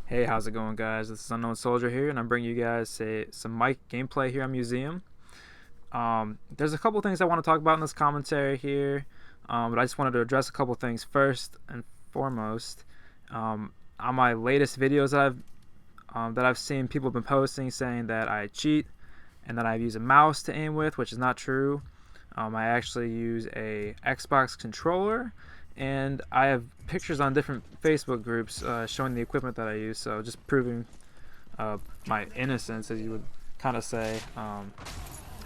Hey, how's it going, guys? This is Unknown Soldier here, and I'm bringing you guys some Mike gameplay here on Museum. There's a couple things I want to talk about in this commentary here, but I just wanted to address a couple things first and foremost. On my latest videos that I've seen, people have been posting saying that I cheat and that I use a mouse to aim with, which is not true. I actually use a Xbox controller, and I have pictures on different Facebook groups showing the equipment that I use, so just proving my innocence, as you would kind of say.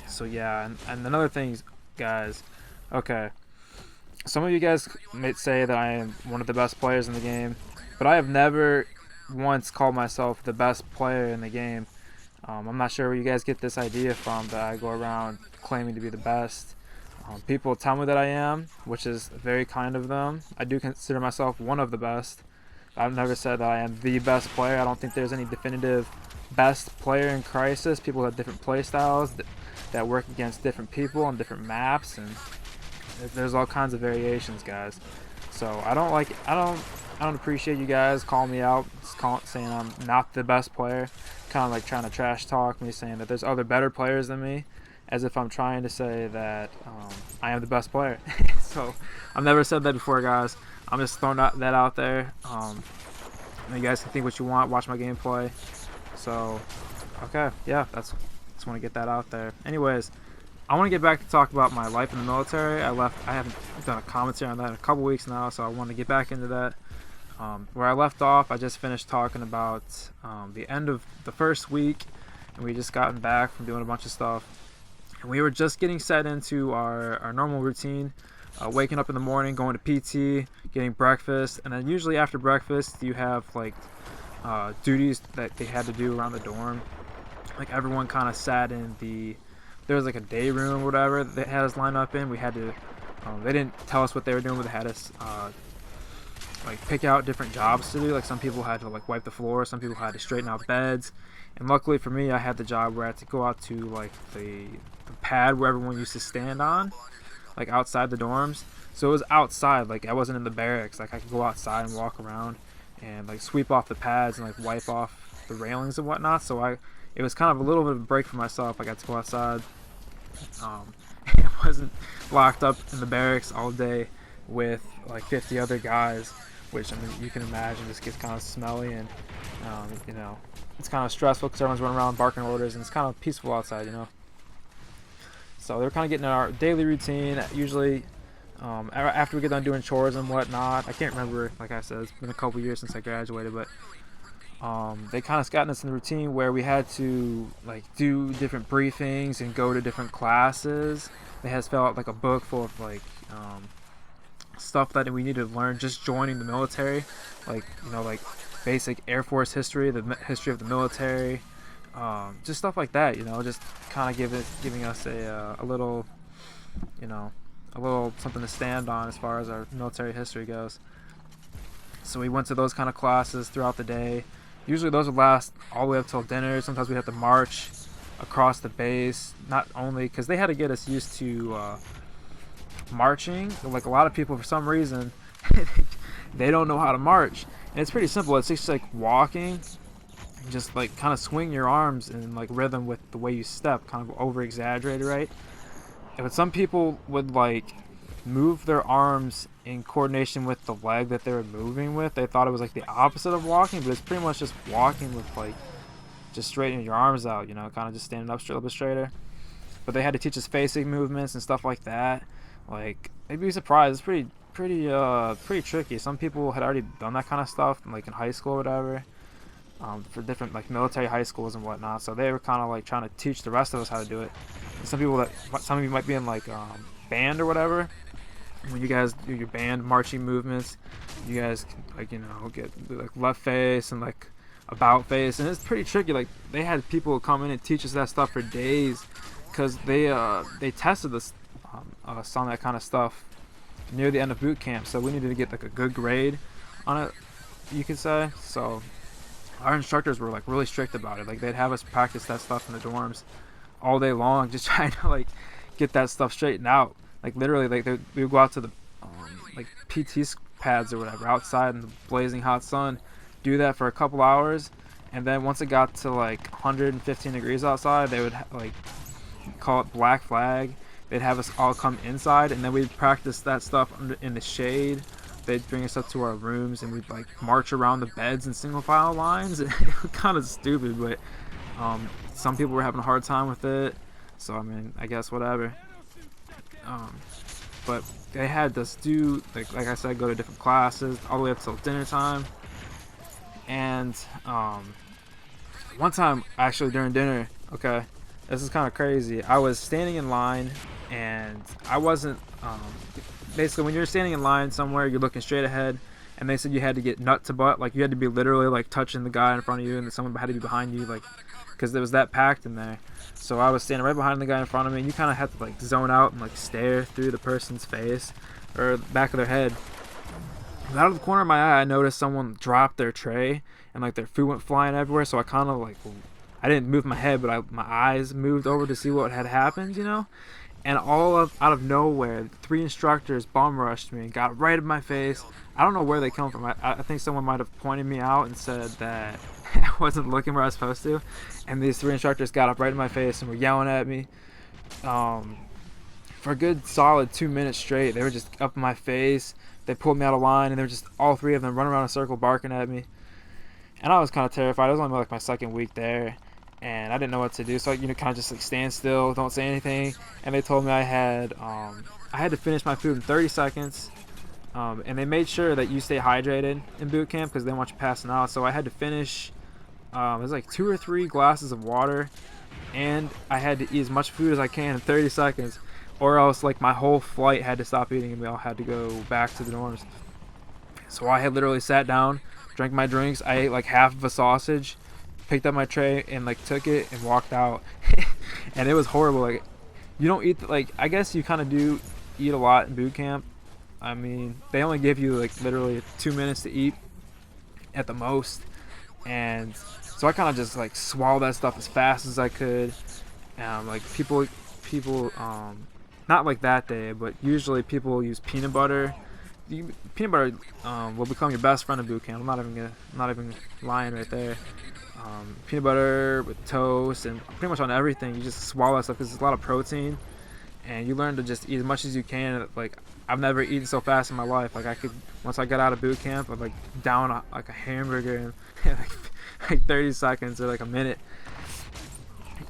So yeah, and another thing, guys. Okay, some of you guys may say that I am one of the best players in the game, but I have never once called myself the best player in the game. I'm not sure where you guys get this idea from that I go around claiming to be the best. People tell me that I am, which is very kind of them. I do consider myself one of the best. I've never said that I am the best player. I don't think there's any definitive best player in Crisis. People have different play styles that work against different people on different maps, and there's all kinds of variations, guys. So I don't appreciate you guys calling me out, saying I'm not the best player, kind of like trying to trash talk me, saying that there's other better players than me, as if I'm trying to say that I am the best player. So I've never said that before, guys. I'm just throwing that out there. You guys can think what you want, watch my gameplay. So, okay, yeah, just want to get that out there. Anyways, I want to get back to talk about my life in the military. I haven't done a commentary on that in a couple weeks now, so I want to get back into that. Where I left off, I just finished talking about the end of the first week, and we just gotten back from doing a bunch of stuff. And we were just getting set into our normal routine, waking up in the morning, going to PT, getting breakfast, and then usually after breakfast you have like duties that they had to do around the dorm. Like everyone kind of sat in there was like a day room or whatever they had us line up in. We had to, they didn't tell us what they were doing, but they had us like pick out different jobs to do. Like some people had to like wipe the floor, some people had to straighten out beds, and luckily for me, I had the job where I had to go out to like the pad where everyone used to stand on, like outside the dorms. So it was outside, like I wasn't in the barracks. Like I could go outside and walk around and like sweep off the pads and like wipe off the railings and whatnot. So it was kind of a little bit of a break for myself. I got to go outside. I wasn't locked up in the barracks all day with like 50 other guys, which I mean you can imagine just gets kind of smelly, and it's kind of stressful because everyone's running around barking orders, and it's kind of peaceful outside. So they're kind of getting in our daily routine. Usually, after we get done doing chores and whatnot, I can't remember. Like I said, it's been a couple years since I graduated, but they kind of gotten us in the routine where we had to like do different briefings and go to different classes. They had us fill out like a book full of like stuff that we needed to learn just joining the military, like like basic Air Force history, the history of the military, just stuff like that. Just kind of giving us a little, a little something to stand on as far as our military history goes. So we went to those kind of classes throughout the day. Usually those would last all the way up till dinner. Sometimes we had to march across the base, not only because they had to get us used to marching. Like a lot of people, for some reason, they don't know how to march, and it's pretty simple. It's just like walking, and just like kind of swing your arms in like rhythm with the way you step, kind of over exaggerated, right? But some people would like move their arms in coordination with the leg that they were moving with. They thought it was like the opposite of walking, but it's pretty much just walking with like just straightening your arms out, kind of just standing up a little bit straighter. But they had to teach us facing movements and stuff like that. Like, they'd be surprised. It's pretty tricky. Some people had already done that kind of stuff, like in high school or whatever, for different like military high schools and whatnot. So they were kind of like trying to teach the rest of us how to do it. And some of you might be in like band or whatever. When you guys do your band marching movements, you guys like get like left face and like about face, and it's pretty tricky. Like they had people come in and teach us that stuff for days, because they tested us on that kind of stuff near the end of boot camp. So we needed to get like a good grade on it, you could say. So our instructors were like really strict about it. Like they'd have us practice that stuff in the dorms all day long, just trying to like get that stuff straightened out. Like literally, like we would go out to the like PT pads or whatever outside in the blazing hot sun, do that for a couple hours, and then once it got to like 115 degrees outside, they would like call it black flag. They'd have us all come inside, and then we'd practice that stuff in the shade. They'd bring us up to our rooms, and we'd like march around the beds in single file lines. It was kind of stupid, but some people were having a hard time with it, so I mean, I guess whatever. But they had us do, like I said, go to different classes all the way up till dinner time. And one time, actually during dinner, okay, this is kind of crazy. I was standing in line, and I wasn't. Basically, when you're standing in line somewhere, you're looking straight ahead, and they said you had to get nut to butt, like you had to be literally like touching the guy in front of you, and then someone had to be behind you, like, because it was that packed in there. So I was standing right behind the guy in front of me, and you kind of had to like zone out and like stare through the person's face or the back of their head. And out of the corner of my eye, I noticed someone dropped their tray, and like their food went flying everywhere. So I kind of like, I didn't move my head, but my eyes moved over to see what had happened, you know. And out of nowhere, 3 instructors bum rushed me and got right in my face. I don't know where they come from. I think someone might have pointed me out and said that I wasn't looking where I was supposed to. And these 3 instructors got up right in my face and were yelling at me. For a good solid 2 minutes straight, they were just up in my face. They pulled me out of line, and they were just, all 3 of them, running around in a circle barking at me. And I was kind of terrified. It was only like my second week there, and I didn't know what to do. So, you know, kind of just like stand still, don't say anything. And they told me I had to finish my food in 30 seconds. And they made sure that you stay hydrated in boot camp because they want you passing out. So I had to finish, it was like 2 or 3 glasses of water, and I had to eat as much food as I can in 30 seconds, or else like my whole flight had to stop eating and we all had to go back to the dorms. So I had literally sat down, drank my drinks, I ate like half of a sausage, picked up my tray and like took it and walked out. And it was horrible. Like, you don't eat, like, I guess you kind of do eat a lot in boot camp. I mean, they only give you like literally 2 minutes to eat at the most, and so I kind of just like swallowed that stuff as fast as I could. Like people not like that day, but usually people use peanut butter. Peanut butter will become your best friend in boot camp. I'm not even lying right there. Peanut butter with toast and pretty much on everything. You just swallow that stuff because it's a lot of protein, and you learn to just eat as much as you can. Like, I've never eaten so fast in my life. Like, I could, once I got out of boot camp, I'd like down a hamburger in like 30 seconds or like a minute.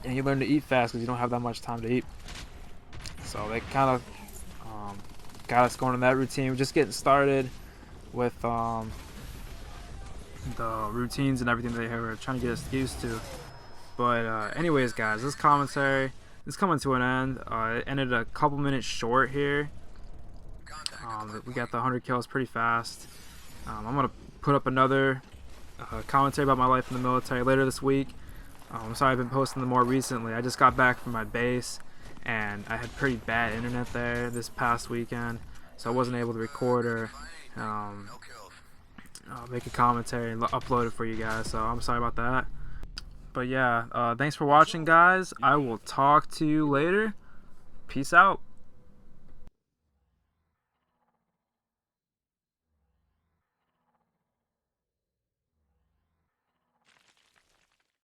And you learn to eat fast because you don't have that much time to eat. So they kind of got us going in that routine. We're just getting started with the routines and everything they were trying to get us used to. But anyways, guys, this commentary is coming to an end. It ended a couple minutes short here. We got the 100 kills pretty fast. I'm gonna put up another commentary about my life in the military later this week. I'm sorry I've been posting them more recently. I just got back from my base, and I had pretty bad internet there this past weekend, so I wasn't able to record or make a commentary and upload it for you guys, so I'm sorry about that. But yeah, thanks for watching, guys. I will talk to you later. Peace out.